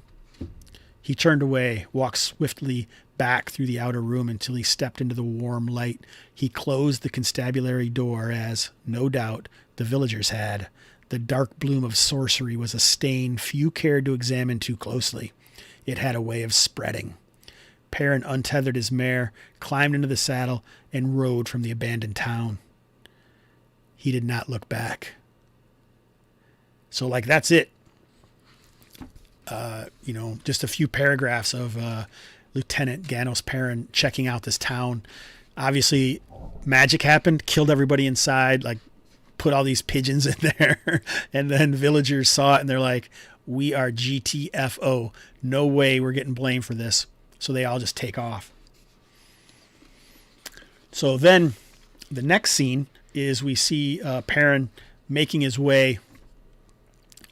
He turned away, walked swiftly back through the outer room until he stepped into the warm light. He closed the constabulary door as, no doubt, the villagers had. The dark bloom of sorcery was a stain few cared to examine too closely. It had a way of spreading. Perrin untethered his mare, climbed into the saddle, and rode from the abandoned town. He did not look back. So, that's it. Just a few paragraphs of Lieutenant Ganos Perrin checking out this town. Obviously, magic happened, killed everybody inside, put all these pigeons in there, and then villagers saw it and they're like, we are GTFO. No way we're getting blamed for this. So they all just take off. So then the next scene is we see Perrin making his way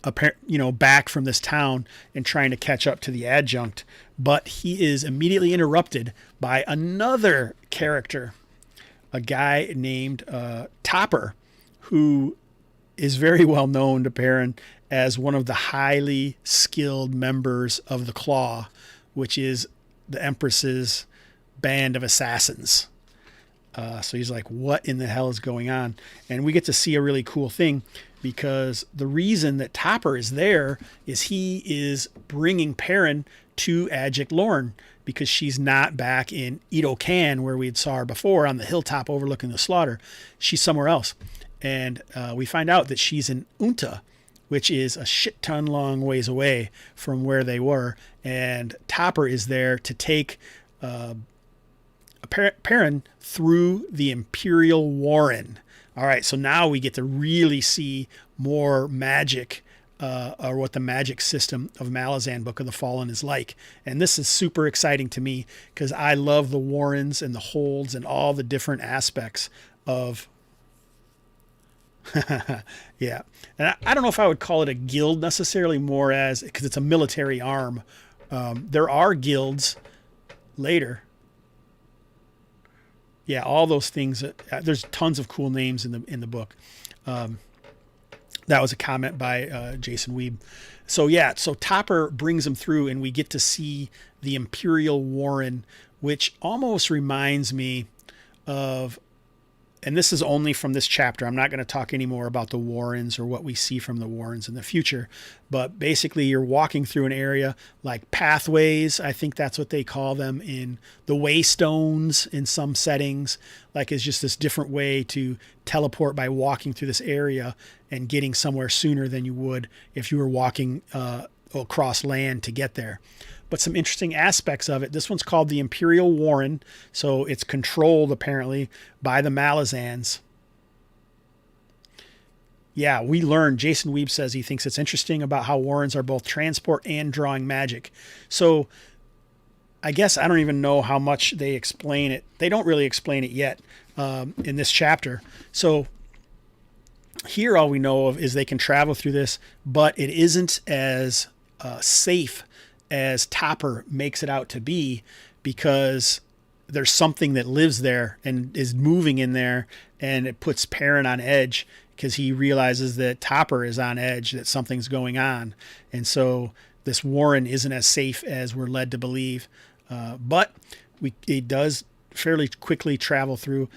back from this town and trying to catch up to the adjunct. But he is immediately interrupted by another character, a guy named Topper, who is very well known to Perrin as one of the highly skilled members of the Claw, which is the Empress's band of assassins. So he's like, what in the hell is going on? And we get to see a really cool thing, because the reason that Topper is there is he is bringing Perrin to Adjic Lorn, because she's not back in Edo Kan where we had saw her before on the hilltop overlooking the slaughter. She's somewhere else. And we find out that she's in Unta, which is a shit ton long ways away from where they were. And Topper is there to take Perrin through the Imperial Warren. All right, so now we get to really see more magic, or what the magic system of Malazan Book of the Fallen is like. And this is super exciting to me because I love the Warrens and the holds and all the different aspects of... Yeah. And I don't know if I would call it a guild necessarily, more as, because it's a military arm. There are guilds later. Yeah, all those things. There's tons of cool names in the book. That was a comment by Jason Weeb. So Topper brings him through, and we get to see the Imperial Warren, which almost reminds me of and this is only from this chapter. I'm not going to talk anymore about the Warrens or what we see from the Warrens in the future. But basically, you're walking through an area like pathways. I think that's what they call them in the Waystones in some settings. Like it's just this different way to teleport by walking through this area and getting somewhere sooner than you would if you were walking across land to get there. But some interesting aspects of it. This one's called the Imperial Warren. So it's controlled apparently by the Malazans. Yeah, we learned, Jason Weeb says he thinks it's interesting about how Warrens are both transport and drawing magic. So I guess I don't even know how much they explain it. They don't really explain it yet in this chapter. So here all we know of is they can travel through this, but it isn't as safe as Topper makes it out to be, because there's something that lives there and is moving in there, and it puts Perrin on edge because he realizes that Topper is on edge, that something's going on. And so this Warren isn't as safe as we're led to believe. But it does fairly quickly travel through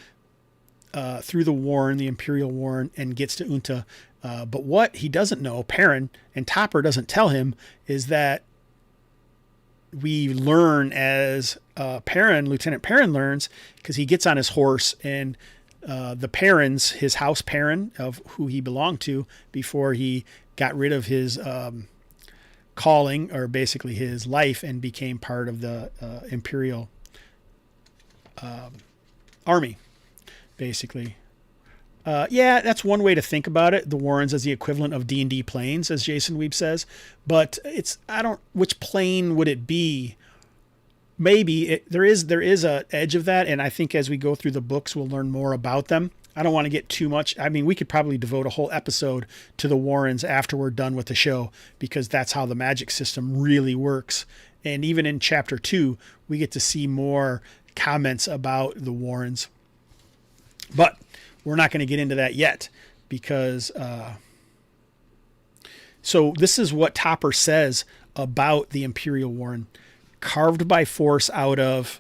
the Warren, the Imperial Warren, and gets to Unta. But what he doesn't know, Perrin, and Topper doesn't tell him, is that we learn as Lieutenant Perrin learns, because he gets on his horse, and the Perrins, his house Perrin, of who he belonged to before he got rid of his calling, or basically his life, and became part of the Imperial army, basically. Yeah, that's one way to think about it. The Warrens as the equivalent of D&D planes, as Jason Weeb says. But which plane would it be? Maybe there is a edge of that, and I think as we go through the books, we'll learn more about them. I don't want to get too much. I mean, we could probably devote a whole episode to the Warrens after we're done with the show, because that's how the magic system really works. And even in chapter 2, we get to see more comments about the Warrens. But we're not going to get into that yet, because so this is what Topper says about the Imperial Warren. Carved by force out of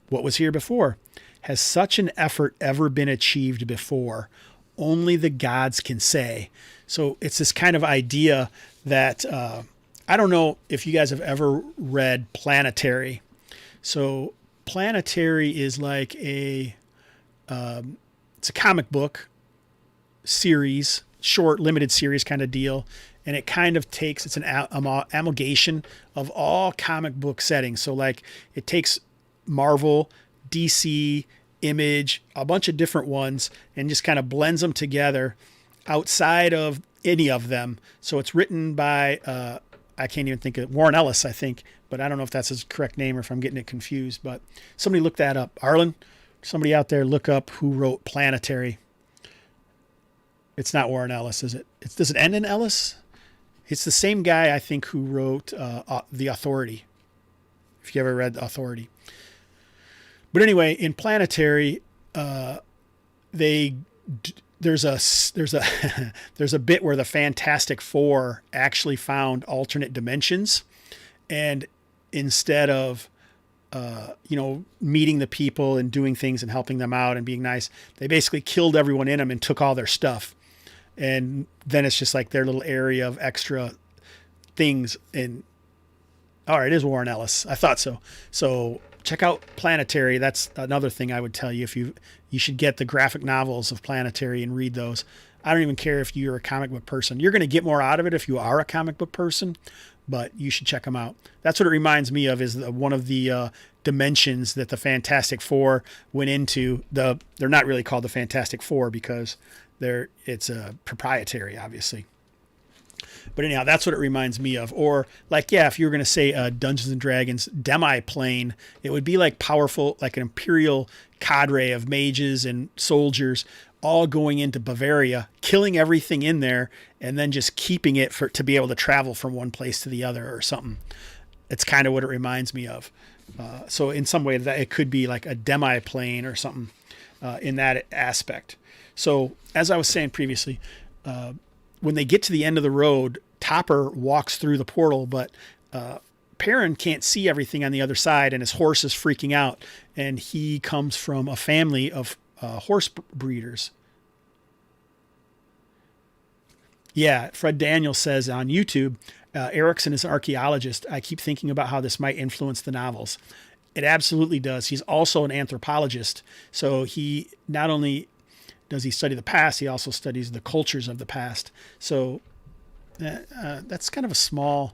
what was here before. Has such an effort ever been achieved before? Only the gods can say. So it's this kind of idea that I don't know if you guys have ever read Planetary. So Planetary is like it's a comic book series, short, limited series kind of deal. And it kind of takes, it's an amalgamation of all comic book settings. So like it takes Marvel, DC, Image, a bunch of different ones, and just kind of blends them together outside of any of them. So it's written by, I can't even think of it, Warren Ellis, I think, but I don't know if that's his correct name or if I'm getting it confused, but somebody look that up. Arlen, somebody out there, look up who wrote Planetary. It's not Warren Ellis, is it? Does it end in Ellis? It's the same guy, I think, who wrote The Authority, if you ever read The Authority. But anyway, in Planetary, there's a there's a bit where the Fantastic Four actually found alternate dimensions, and instead of meeting the people and doing things and helping them out and being nice, they basically killed everyone in them and took all their stuff. And then it's just like their little area of extra things. And all right, it is Warren Ellis. I thought so. So check out Planetary. That's another thing I would tell you. If you should get the graphic novels of Planetary and read those. I don't even care if you're a comic book person. You're going to get more out of it if you are a comic book person, but you should check them out. That's what it reminds me of, is one of the dimensions that the Fantastic Four went into. They're not really called the Fantastic Four because it's proprietary, obviously. But anyhow, that's what it reminds me of. Or like, yeah, if you were going to say Dungeons and Dragons demi-plane, it would be like powerful, like an imperial cadre of mages and soldiers all going into Bavaria, killing everything in there, and then just keeping it to be able to travel from one place to the other or something. It's kind of what it reminds me of. So in some way that it could be like a demi-plane or something in that aspect. So as I was saying previously, when they get to the end of the road, Topper walks through the portal, but Perrin can't see everything on the other side, and his horse is freaking out. And he comes from a family of horse breeders. Yeah, Fred Daniels says on YouTube, Erickson is an archaeologist. I keep thinking about how this might influence the novels. It absolutely does. He's also an anthropologist. So he not only does he study the past, he also studies the cultures of the past. So that's kind of a small...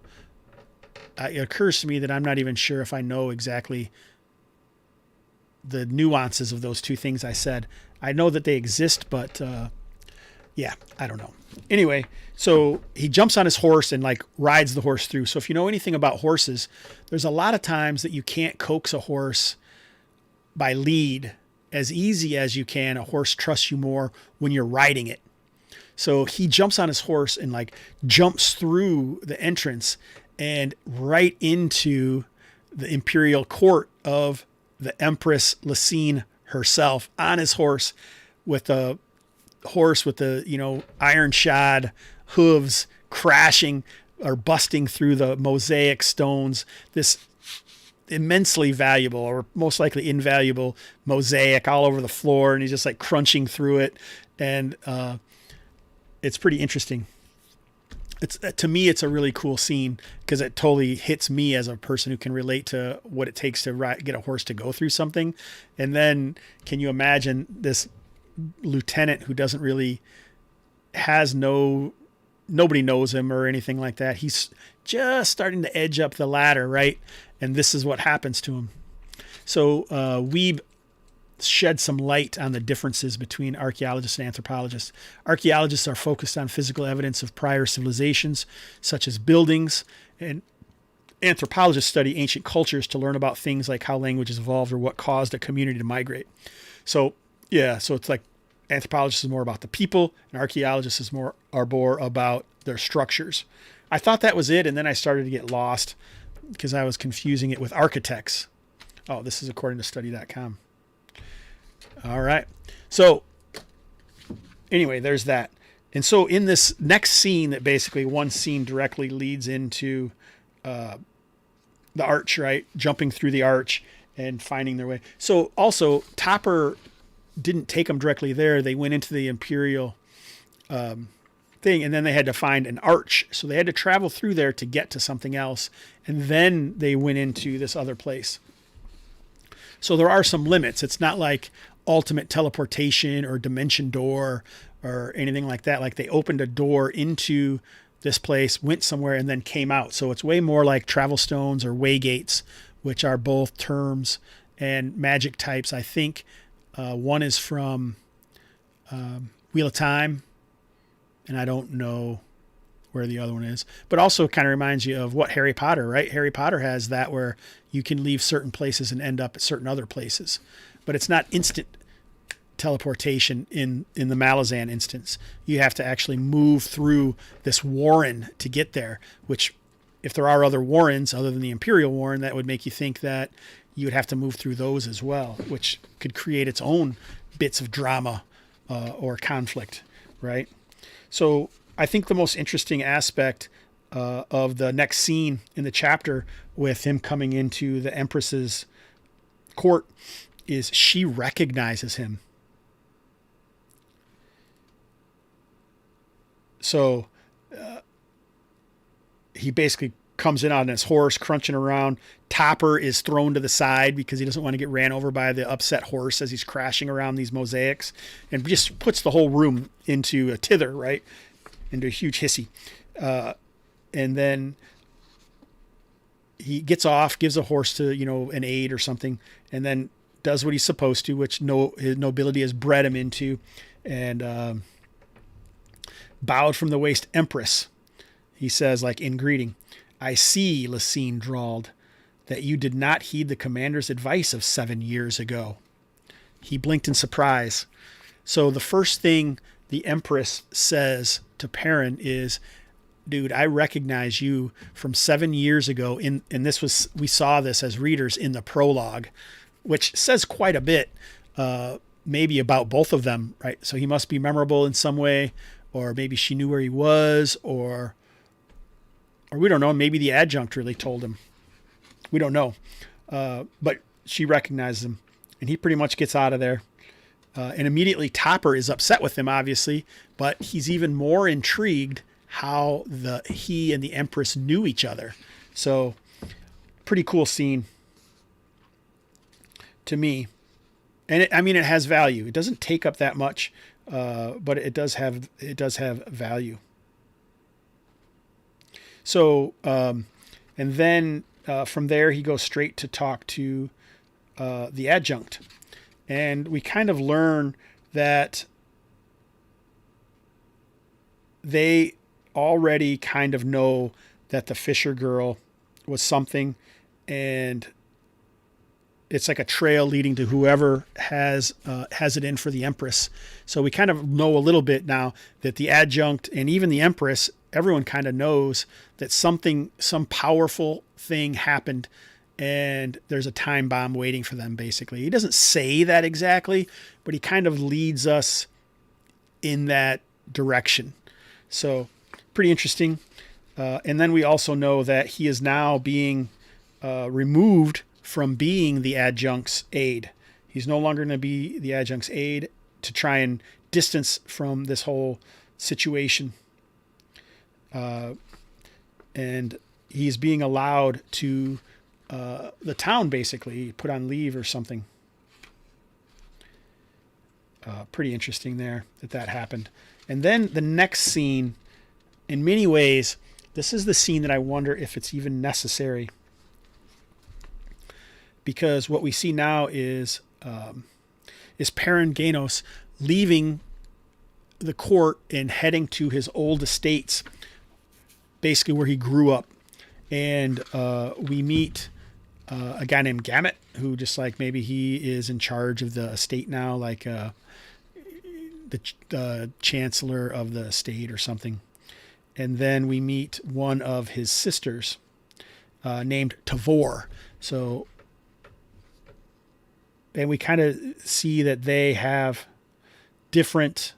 it occurs to me that I'm not even sure if I know exactly the nuances of those two things I said. I know that they exist, but yeah, I don't know. Anyway, so he jumps on his horse and like rides the horse through. So if you know anything about horses, there's a lot of times that you can't coax a horse by lead as easy as you can. A horse trusts you more when you're riding it. So he jumps on his horse and like jumps through the entrance and right into the imperial court of the Empress Lacine herself on his horse, with the horse with the, iron shod hooves crashing or busting through the mosaic stones. This immensely valuable, or most likely invaluable, mosaic all over the floor, and he's just like crunching through it. And it's pretty interesting. To me, it's a really cool scene because it totally hits me as a person who can relate to what it takes to get a horse to go through something. And then can you imagine this lieutenant who doesn't really nobody knows him or anything like that. He's just starting to edge up the ladder, right? And this is what happens to him. So Weeb shed some light on the differences between archaeologists and anthropologists. Archaeologists are focused on physical evidence of prior civilizations, such as buildings, and anthropologists study ancient cultures to learn about things like how languages evolved or what caused a community to migrate. So it's like anthropologists is more about the people, and archaeologists are more about their structures. I thought that was it, and then I started to get lost because I was confusing it with architects. Oh, this is according to study.com. All right. So anyway, there's that. And so in this next scene, that basically one scene directly leads into the arch, right? Jumping through the arch and finding their way. So also Topper didn't take them directly there. They went into the Imperial thing, and then they had to find an arch. So they had to travel through there to get to something else. And then they went into this other place. So there are some limits. It's not like ultimate teleportation or dimension door or anything like that. Like they opened a door into this place, went somewhere, and then came out. So it's way more like travel stones or waygates, which are both terms and magic types. I think one is from Wheel of Time, and I don't know where the other one is, but also kind of reminds you of what Harry Potter, right? Harry Potter has that where you can leave certain places and end up at certain other places, but it's not instant teleportation in the Malazan instance. You have to actually move through this warren to get there, which if there are other warrens other than the Imperial Warren, that would make you think that you would have to move through those as well, which could create its own bits of drama or conflict, right? So I think the most interesting aspect of the next scene in the chapter with him coming into the Empress's court is she recognizes him. So he basically comes in on his horse, crunching around. Topper is thrown to the side because he doesn't want to get ran over by the upset horse as he's crashing around these mosaics, and just puts the whole room into a tither, right? Into a huge hissy. And then he gets off, gives a horse to, an aide or something, and then does what he's supposed to, which his nobility has bred him into, and bowed from the waist Empress. He says, like in greeting, "I see," Lacine drawled, "that you did not heed the commander's advice of 7 years ago." He blinked in surprise. So the first thing the Empress says to Perrin is, "Dude, I recognize you from 7 years ago." And we saw this as readers in the prologue, which says quite a bit, maybe about both of them, right? So he must be memorable in some way, or maybe she knew where he was, or we don't know. Maybe the adjunct really told him. We don't know. But she recognizes him, and he pretty much gets out of there. And immediately Topper is upset with him, obviously, but he's even more intrigued how he and the Empress knew each other. So pretty cool scene to me. And it has value. It doesn't take up that much, but it does have value. So, and then from there, he goes straight to talk to the adjunct. And we kind of learn that they already kind of know that the Fisher girl was something, and it's like a trail leading to whoever has it in for the Empress. So we kind of know a little bit now that the adjunct and even the Empress, everyone kind of knows that some powerful thing happened, and there's a time bomb waiting for them, basically. He doesn't say that exactly, but he kind of leads us in that direction. So pretty interesting. And then we also know that he is now being removed from being the adjunct's aide. He's no longer going to be the adjunct's aide to try and distance from this whole situation. And he's being allowed to the town, basically, put on leave or something. Pretty interesting there that happened. And then the next scene, in many ways, this is the scene that I wonder if it's even necessary. Because what we see now is Perrin Ganos leaving the court and heading to his old estates, basically where he grew up. And we meet a guy named Gamut, who just like maybe he is in charge of the estate now, like the chancellor of the estate or something. And then we meet one of his sisters named Tavor. So, and we kind of see that they have different,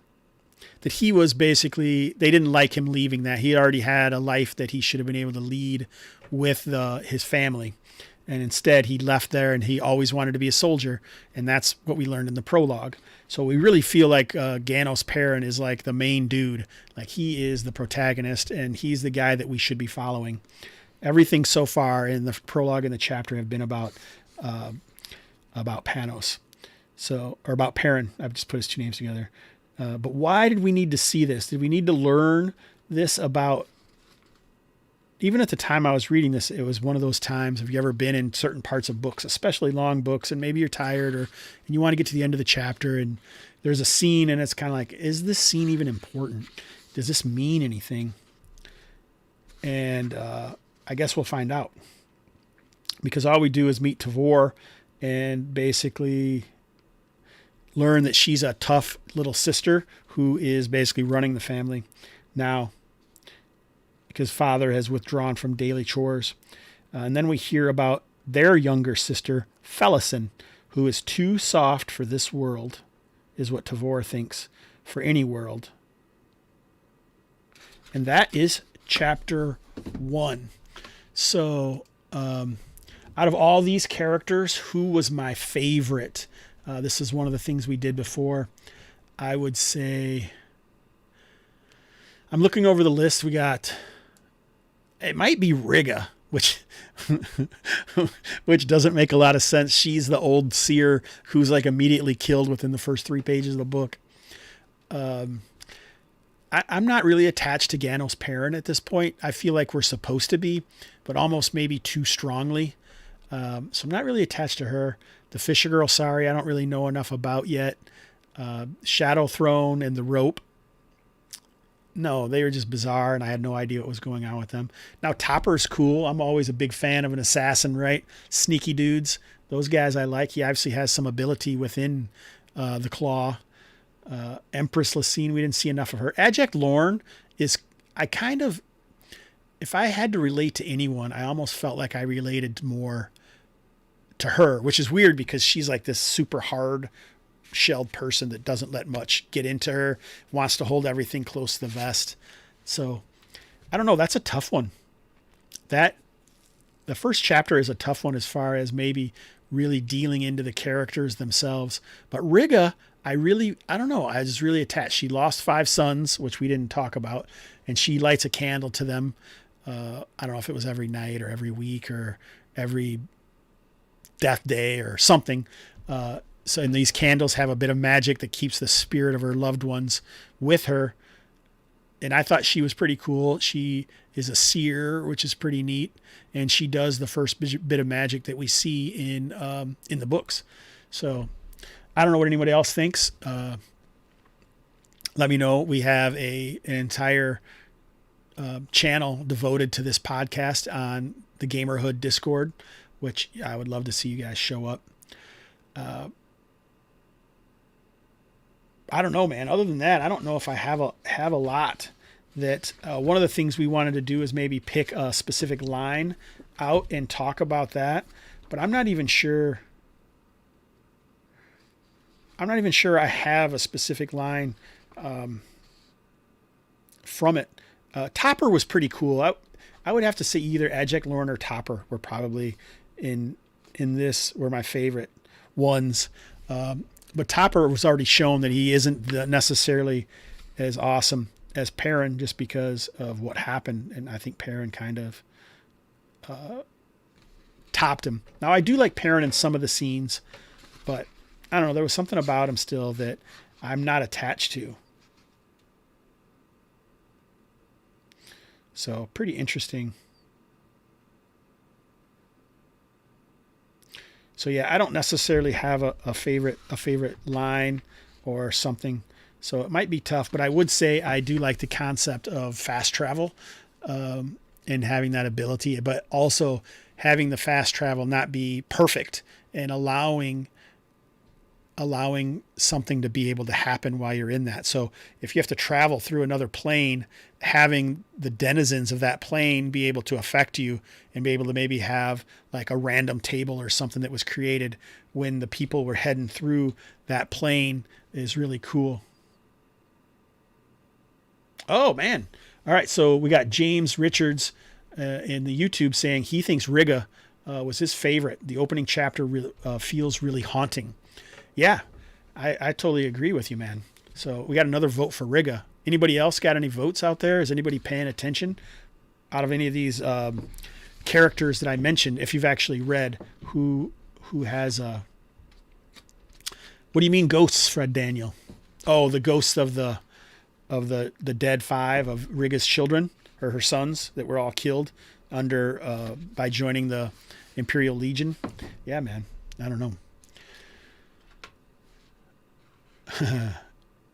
that he was basically, they didn't like him leaving that. He already had a life that he should have been able to lead with his family. And instead he left there, and he always wanted to be a soldier. And that's what we learned in the prologue. So we really feel like Ganos Perrin is like the main dude. Like he is the protagonist, and he's the guy that we should be following. Everything so far in the prologue and the chapter have been about Panos. So, or about Perrin. I've just put his two names together. But why did we need to see this? Did we need to learn this about, even at the time I was reading this, it was one of those times, have you ever been in certain parts of books, especially long books, and maybe you're tired and you want to get to the end of the chapter, and there's a scene, and it's kind of like, is this scene even important? Does this mean anything? And I guess we'll find out. Because all we do is meet Tavor and basically learn that she's a tough little sister who is basically running the family now, because father has withdrawn from daily chores. And then we hear about their younger sister, Felison, who is too soft for this world, is what Tavor thinks, for any world. And that is chapter 1. So out of all these characters, who was my favorite? This is one of the things we did before. I would say, I'm looking over the list. We got, it might be Rigga, which doesn't make a lot of sense. She's the old seer who's like immediately killed within the first 3 pages of the book. I'm not really attached to Ganos Perrin at this point. I feel like we're supposed to be, but almost maybe too strongly. So I'm not really attached to her. The Fisher Girl, sorry, I don't really know enough about yet. Shadow Throne and the Rope. No, they were just bizarre, and I had no idea what was going on with them. Now, Topper's cool. I'm always a big fan of an assassin, right? Sneaky dudes. Those guys I like. He obviously has some ability within the claw. Empress Lacine, we didn't see enough of her. Adject Lorne is, if I had to relate to anyone, I almost felt like I related more to her, which is weird because she's like this super hard shelled person that doesn't let much get into her, wants to hold everything close to the vest. So I don't know. That's a tough one. The first chapter is a tough one as far as maybe really dealing into the characters themselves. But Rigga, I don't know. I was really attached. She lost 5 sons, which we didn't talk about, and she lights a candle to them. I don't know if it was every night or every week or every death day or something. And these candles have a bit of magic that keeps the spirit of her loved ones with her. And I thought she was pretty cool. She is a seer, which is pretty neat. And she does the first bit of magic that we see in the books. So I don't know what anybody else thinks. Let me know. We have an entire channel devoted to this podcast on the Gamerhood Discord, which I would love to see you guys show up. I don't know, man. Other than that, I don't know if I have a lot. That one of the things we wanted to do is maybe pick a specific line out and talk about that, but I'm not even sure I have a specific line from it. Topper was pretty cool. I would have to say either Adject Lorne or Topper were probably in this were my favorite ones. But Topper was already shown that he isn't necessarily as awesome as Perrin just because of what happened. And I think Perrin kind of topped him. Now, I do like Perrin in some of the scenes, but I don't know. There was something about him still that I'm not attached to. So pretty interesting. So yeah, I don't necessarily have a favorite line or something. So it might be tough, but I would say I do like the concept of fast travel and having that ability, but also having the fast travel not be perfect and allowing something to be able to happen while you're in that. So if you have to travel through another plane, having the denizens of that plane be able to affect you and be able to maybe have like a random table or something that was created when the people were heading through that plane is really cool. Oh man. All right. So we got James Richards in the YouTube saying he thinks Rigga was his favorite. The opening chapter feels really haunting. Yeah, I totally agree with you, man. So we got another vote for Rigga. Anybody else got any votes out there? Is anybody paying attention out of any of these characters that I mentioned? If you've actually read, who has what do you mean ghosts, Fred Daniel? Oh, the ghosts of the dead 5 of Rigga's children or her sons that were all killed by joining the Imperial Legion. Yeah, man. I don't know.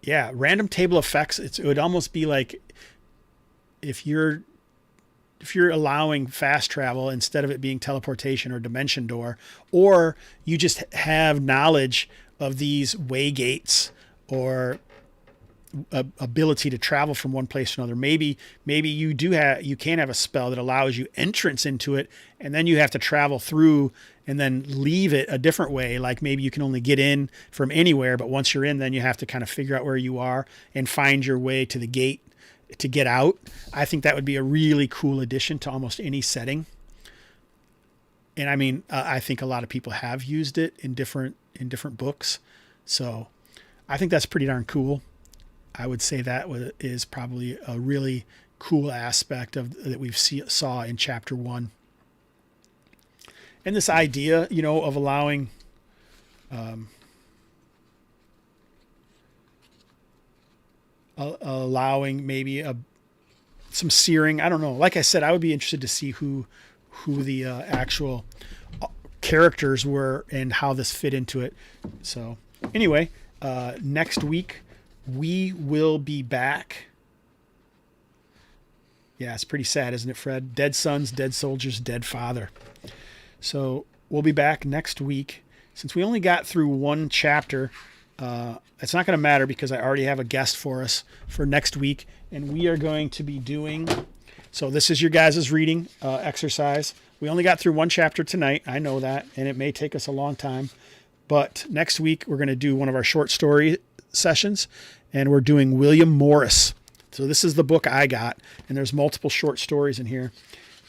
Yeah, random table effects. It would almost be like if you're allowing fast travel instead of it being teleportation or dimension door, or you just have knowledge of these way gates or ability to travel from one place to another. Maybe you can have a spell that allows you entrance into it, and then you have to travel through and then leave it a different way. Like maybe you can only get in from anywhere, but once you're in, then you have to kind of figure out where you are and find your way to the gate to get out. I think that would be a really cool addition to almost any setting. And I mean, I think a lot of people have used it in different books. So I think that's pretty darn cool. I would say that is probably a really cool aspect that we've saw in chapter 1. And this idea, of allowing maybe some searing. I don't know. Like I said, I would be interested to see who the actual characters were and how this fit into it. So anyway, next week we will be back. Yeah, it's pretty sad, isn't it, Fred? Dead sons, dead soldiers, dead father. So we'll be back next week. Since we only got through one chapter, it's not going to matter because I already have a guest for us for next week. And we are going to be doing... So this is your guys' reading exercise. We only got through one chapter tonight. I know that, and it may take us a long time. But next week, we're going to do one of our short story sessions, and we're doing William Morris. So this is the book I got, and there's multiple short stories in here.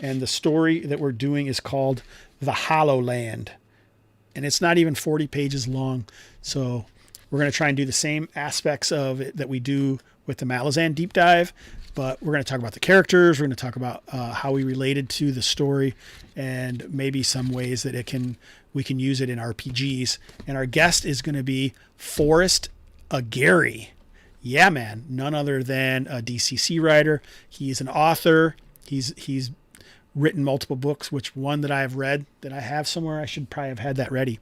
And the story that we're doing is called The Hollow Land. And it's not even 40 pages long. So We're going to try and do the same aspects of it that we do with the Malazan deep dive, but we're going to talk about the characters. We're going to talk about how we related to the story and maybe some ways that we can use it in RPGs. And our guest is going to be Forrest Agary. Yeah, man. None other than a DCC writer. He's an author. He's written multiple books, which one that I have read that I have somewhere. I should probably have had that ready.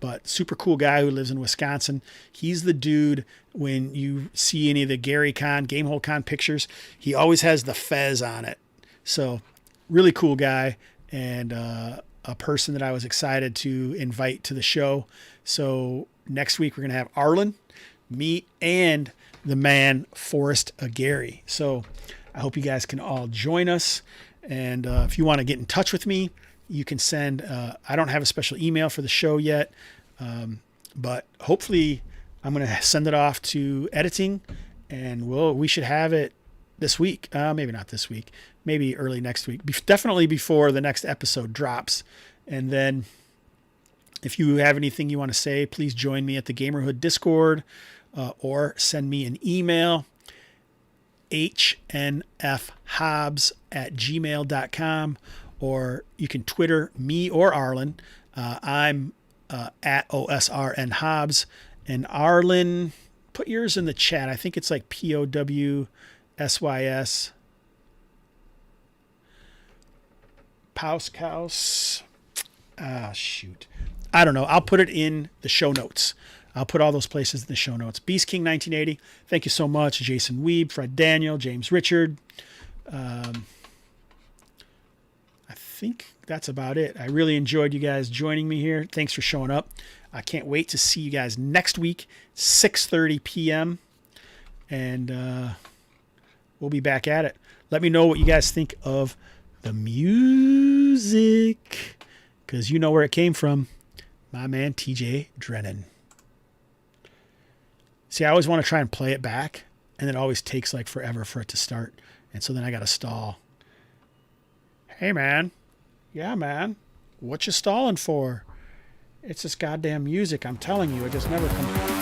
But super cool guy who lives in Wisconsin. He's the dude, when you see any of the Gary Con, Gamehole Con pictures, he always has the fez on it. So really cool guy, and a person that I was excited to invite to the show. So next week we're going to have Arlen, me, and the man Forrest Agary. So I hope you guys can all join us. And if you want to get in touch with me, you can send, I don't have a special email for the show yet, but hopefully I'm going to send it off to editing, and we should have it this week. Maybe not this week, maybe early next week, definitely before the next episode drops. And then if you have anything you want to say, please join me at the Gamerhood Discord, or send me an email, hnfhobbs@gmail.com, or you can Twitter me or Arlen. I'm at OSRN Hobbs, and Arlen, put yours in the chat. I think it's like POWSYS. Pauskaus. Shoot. I don't know. I'll put it in the show notes. I'll put all those places in the show notes. Beast King 1980. Thank you so much. Jason Weeb, Fred Daniel, James Richard. I think that's about it. I really enjoyed you guys joining me here. Thanks for showing up. I can't wait to see you guys next week, 6:30 p.m. And we'll be back at it. Let me know what you guys think of the music, because you know where it came from. My man TJ Drennan. See, I always want to try and play it back, and it always takes like forever for it to start. And so then I got to stall. Hey, man. Yeah, man. What you stalling for? It's this goddamn music. I'm telling you, it just never comes.